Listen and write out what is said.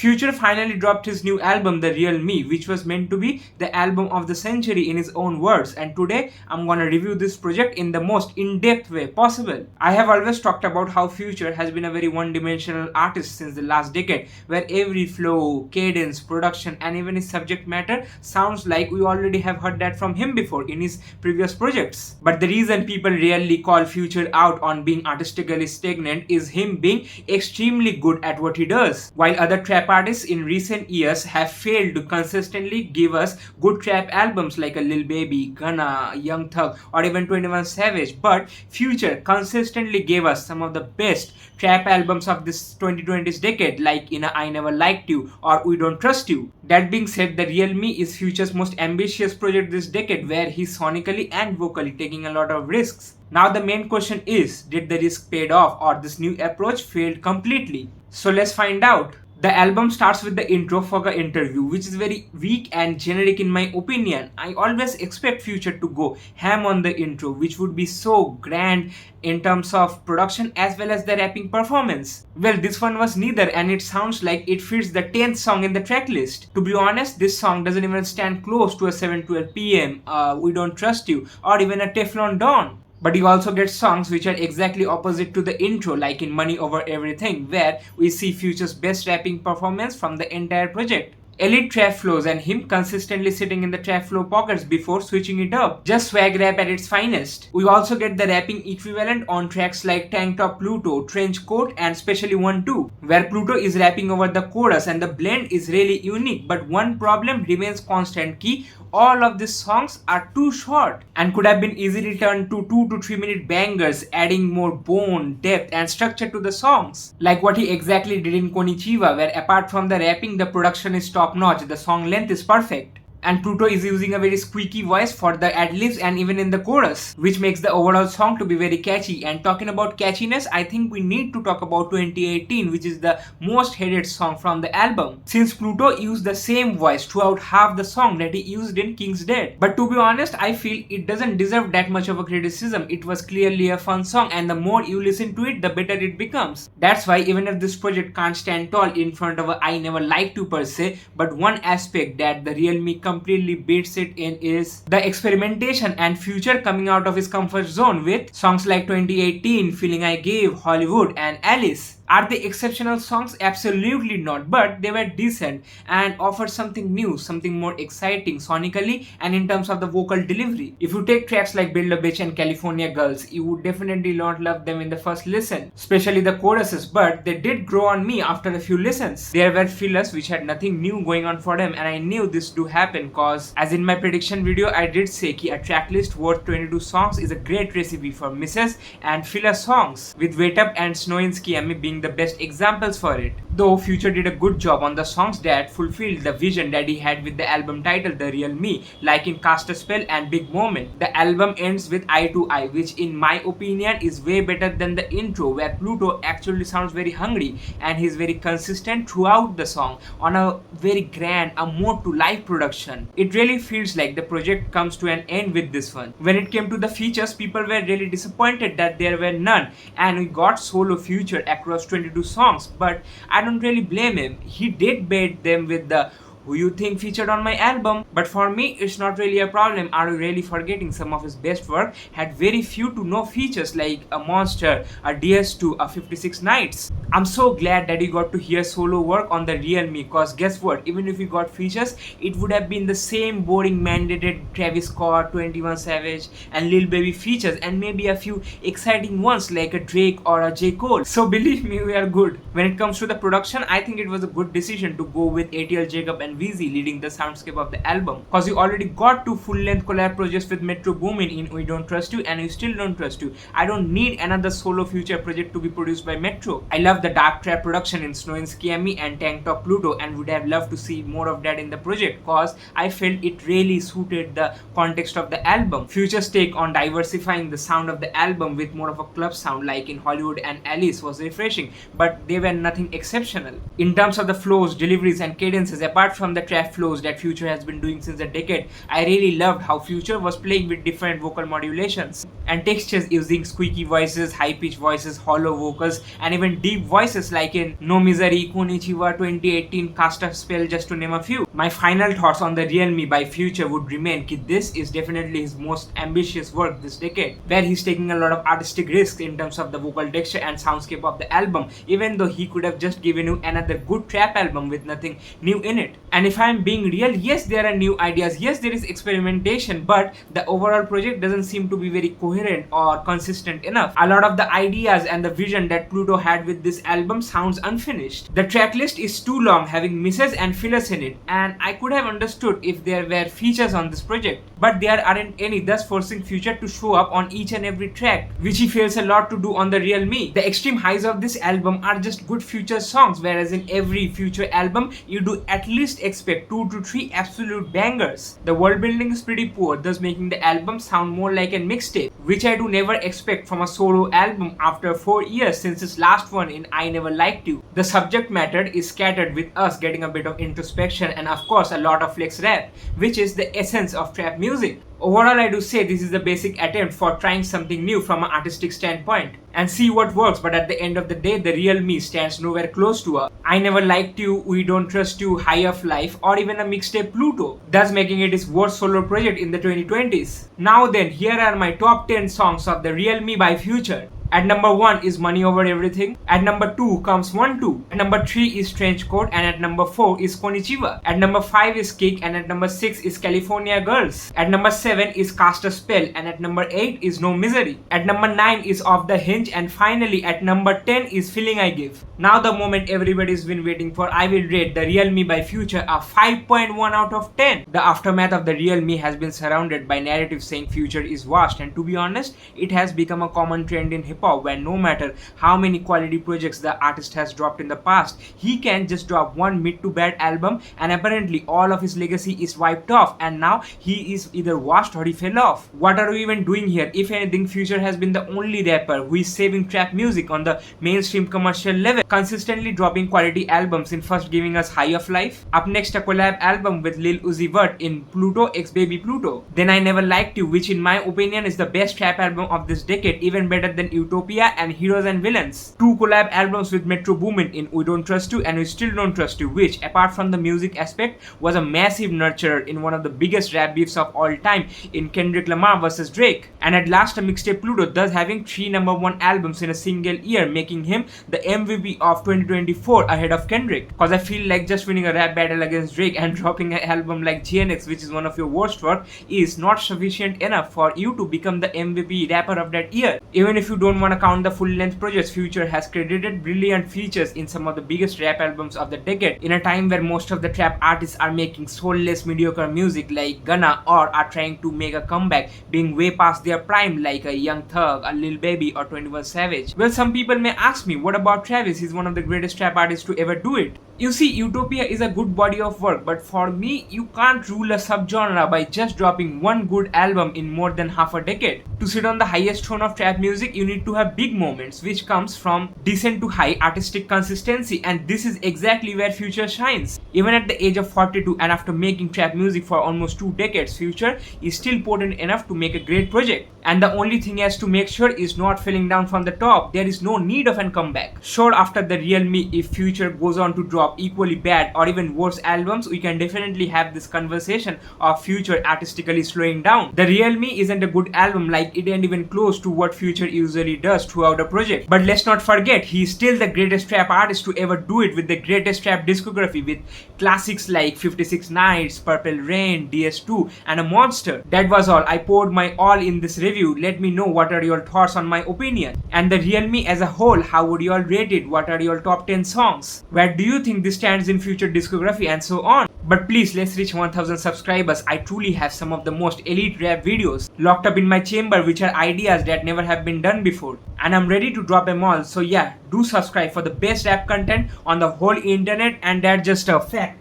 Future finally dropped his new album, The Real Me, which was meant to be the album of the century in his own words. And today, I'm gonna review this project in the most in-depth way possible. I have always talked about how Future has been a very one-dimensional artist since the last decade, where every flow, cadence, production, and even his subject matter sounds like we already have heard that from him before in his previous projects. But the reason people rarely call Future out on being artistically stagnant is him being extremely good at what he does. While other trap artists in recent years have failed to consistently give us good trap albums like a Lil Baby, Gunna, Young Thug, or even 21 Savage, but Future consistently gave us some of the best trap albums of this 2020s decade, like in a I Never Liked You or We Don't Trust You. That being said, The Real Me is Future's most ambitious project this decade, where he's sonically and vocally taking a lot of risks. Now the main question is, did the risk paid off or this new approach failed completely? So let's find out. The album starts with the intro for the interview, which is very weak and generic in my opinion. I always expect Future to go ham on the intro, which would be so grand in terms of production as well as the rapping performance. Well, this one was neither, and it sounds like it fits the 10th song in the track list. To be honest, this song doesn't even stand close to a 7:12 p.m., We Don't Trust You, or even a Teflon Don. But you also get songs which are exactly opposite to the intro, like in Money Over Everything, where we see Future's best rapping performance from the entire project. Elite trap flows and him consistently sitting in the trap flow pockets before switching it up. Just swag rap at its finest. We also get the rapping equivalent on tracks like Tank Top Pluto, Trench Coat, and especially 1-2, where Pluto is rapping over the chorus and the blend is really unique. But one problem remains constant key. All of these songs are too short and could have been easily turned to 2 to 3 minute bangers, adding more bone, depth, and structure to the songs. Like what he exactly did in Konichiwa, where apart from the rapping, the production is top notch, the song length is perfect. And Pluto is using a very squeaky voice for the ad-libs and even in the chorus, which makes the overall song to be very catchy. And talking about catchiness, I think we need to talk about 2018, which is the most hated song from the album, since Pluto used the same voice throughout half the song that he used in King's Dead. But to be honest, I feel it doesn't deserve that much of a criticism. It was clearly a fun song, and the more you listen to it, the better it becomes. That's why even if this project can't stand tall in front of a I Never Liked To per se, but one aspect that The Real Me completely beats it in is the experimentation and Future coming out of his comfort zone with songs like 2018, Feeling I Gave, Hollywood, and Alice. Are they exceptional songs? Absolutely not, but they were decent and offered something new, something more exciting sonically and in terms of the vocal delivery. If you take tracks like Build a Bitch and California Girls, you would definitely not love them in the first listen, especially the choruses, but they did grow on me after a few listens. There were fillers which had nothing new going on for them, and I knew this to happen cause as in my prediction video I did say ki a tracklist worth 22 songs is a great recipe for misses and filler songs, with Wait Up and Snow in Skiami being the best examples for it. Though Future did a good job on the songs that fulfilled the vision that he had with the album title The Real Me, like in Cast a Spell and Big Moment. The album ends with Eye to Eye, which in my opinion is way better than the intro, where Pluto actually sounds very hungry and he's very consistent throughout the song on a very grand, a more to live production. It really feels like the project comes to an end with this one. When it came to the features, people were really disappointed that there were none, and we got solo Future across 22 songs, but I don't really blame him. He did bait them with the who you think featured on my album, but for me it's not really a problem. Are you really forgetting some of his best work had very few to no features like a Monster, a DS2, a 56 Nights. I'm so glad that you got to hear solo work on The Real Me, cause guess what, even if you got features, it would have been the same boring mandated Travis Scott, 21 Savage and Lil Baby features, and maybe a few exciting ones like a Drake or a J. Cole. So believe me, we are good. When it comes to the production, I think it was a good decision to go with ATL Jacob and Weezy leading the soundscape of the album, cause you already got 2 full-length collab projects with Metro Boomin in We Don't Trust You and We Still Don't Trust You. I don't need another solo Future project to be produced by Metro. I love the dark trap production in Snow in Skiami and Tank Top Pluto, and would have loved to see more of that in the project, cause I felt it really suited the context of the album. Future's take on diversifying the sound of the album with more of a club sound like in Hollywood and Alice was refreshing, but they were nothing exceptional. In terms of the flows, deliveries and cadences, apart from from the trap flows that Future has been doing since a decade, I really loved how Future was playing with different vocal modulations and textures using squeaky voices, high-pitched voices, hollow vocals, and even deep voices like in No Misery, Konichiwa 2018, Cast a Spell, just to name a few. My final thoughts on the Real Me by Future would remain that this is definitely his most ambitious work this decade, where he's taking a lot of artistic risks in terms of the vocal texture and soundscape of the album, even though he could have just given you another good trap album with nothing new in it. And if I'm being real, yes, there are new ideas, yes, there is experimentation, but the overall project doesn't seem to be very coherent or consistent enough. A lot of the ideas and the vision that Pluto had with this album sounds unfinished. The track list is too long, having misses and fillers in it, and I could have understood if there were features on this project, but there aren't any, thus forcing Future to show up on each and every track, which he fails a lot to do on the Real Me. The extreme highs of this album are just good Future songs, whereas in every Future album you do at least expect 2 to 3 absolute bangers. The world building is pretty poor, thus making the album sound more like a mixtape, which I do never expect from a solo album after 4 years since his last one in I Never Liked You. The subject matter is scattered, with us getting a bit of introspection and of course a lot of flex rap, which is the essence of trap music. Overall, I do say this is a basic attempt for trying something new from an artistic standpoint and see what works, but at the end of the day, the Real Me stands nowhere close to a I Never Liked You, We Don't Trust You, High of Life, or even a mixtape Pluto, thus making it his worst solo project in the 2020s. Now then, here are my top 10 songs of the Real Me by Future. At number 1 is Money Over Everything. At number 2 comes 1-2. At number 3 is Trench Coat, and at number 4 is Konichiwa. At number 5 is Kick, and at number 6 is California Girls. At number 7 is Cast a Spell, and at number 8 is No Misery. At number 9 is Off the Hinge, and finally at number 10 is Feeling I Give. Now the moment everybody's been waiting for, I will rate the Real Me by Future a 5.1 out of 10. The aftermath of the Real Me has been surrounded by narratives saying Future is washed, and to be honest, it has become a common trend in hip where no matter how many quality projects the artist has dropped in the past, he can just drop one mid to bad album and apparently all of his legacy is wiped off, and now he is either washed or he fell off. What are we even doing here? If anything, Future has been the only rapper who is saving trap music on the mainstream commercial level, consistently dropping quality albums in first giving us High of Life, up next a collab album with Lil Uzi Vert in Pluto x Baby Pluto, then I Never Liked You, which in my opinion is the best trap album of this decade, even better than Utopia and Heroes and Villains. 2 collab albums with Metro Boomin in We Don't Trust You and We Still Don't Trust You, which apart from the music aspect was a massive nurturer in one of the biggest rap beefs of all time in Kendrick Lamar vs Drake. And at last a mixtape Pluto, thus having 3 number 1 albums in a single year, making him the MVP of 2024 ahead of Kendrick. Cause I feel like just winning a rap battle against Drake and dropping an album like GNX, which is one of your worst work, is not sufficient enough for you to become the MVP rapper of that year. Even if you don't want to count the full-length projects, Future has credited brilliant features in some of the biggest rap albums of the decade, in a time where most of the trap artists are making soulless mediocre music like Gunna, or are trying to make a comeback being way past their prime like a Young Thug, a Lil Baby, or 21 Savage. Well, some people may ask me, what about Travis? He's one of the greatest trap artists to ever do it. You see, Utopia is a good body of work, but for me, you can't rule a subgenre by just dropping one good album in more than half a decade. To sit on the highest throne of trap music, you need to have big moments, which comes from decent to high artistic consistency, and this is exactly where Future shines. Even at the age of 42 and after making trap music for almost 2 decades, Future is still potent enough to make a great project. And the only thing he has to make sure is not falling down from the top. There is no need of a comeback. Sure, after the Real Me, if Future goes on to drop equally bad or even worse albums, we can definitely have this conversation of Future artistically slowing down. The Real Me isn't a good album, like it ain't even close to what Future usually does throughout a project. But let's not forget, he's still the greatest trap artist to ever do it, with the greatest trap discography with classics like 56 Nights, Purple Rain, DS2, and a Monster. That was all. I poured my all in this review. Let me know what are your thoughts on my opinion. And the Real Me as a whole, how would you all rate it? What are your top 10 songs? Where do you think this stands in Future discography, and so on? But please, let's reach 1000 subscribers. I truly have some of the most elite rap videos locked up in my chamber, which are ideas that never have been done before, and I'm ready to drop them all. So yeah, do subscribe for the best rap content on the whole internet, and that's just a fact.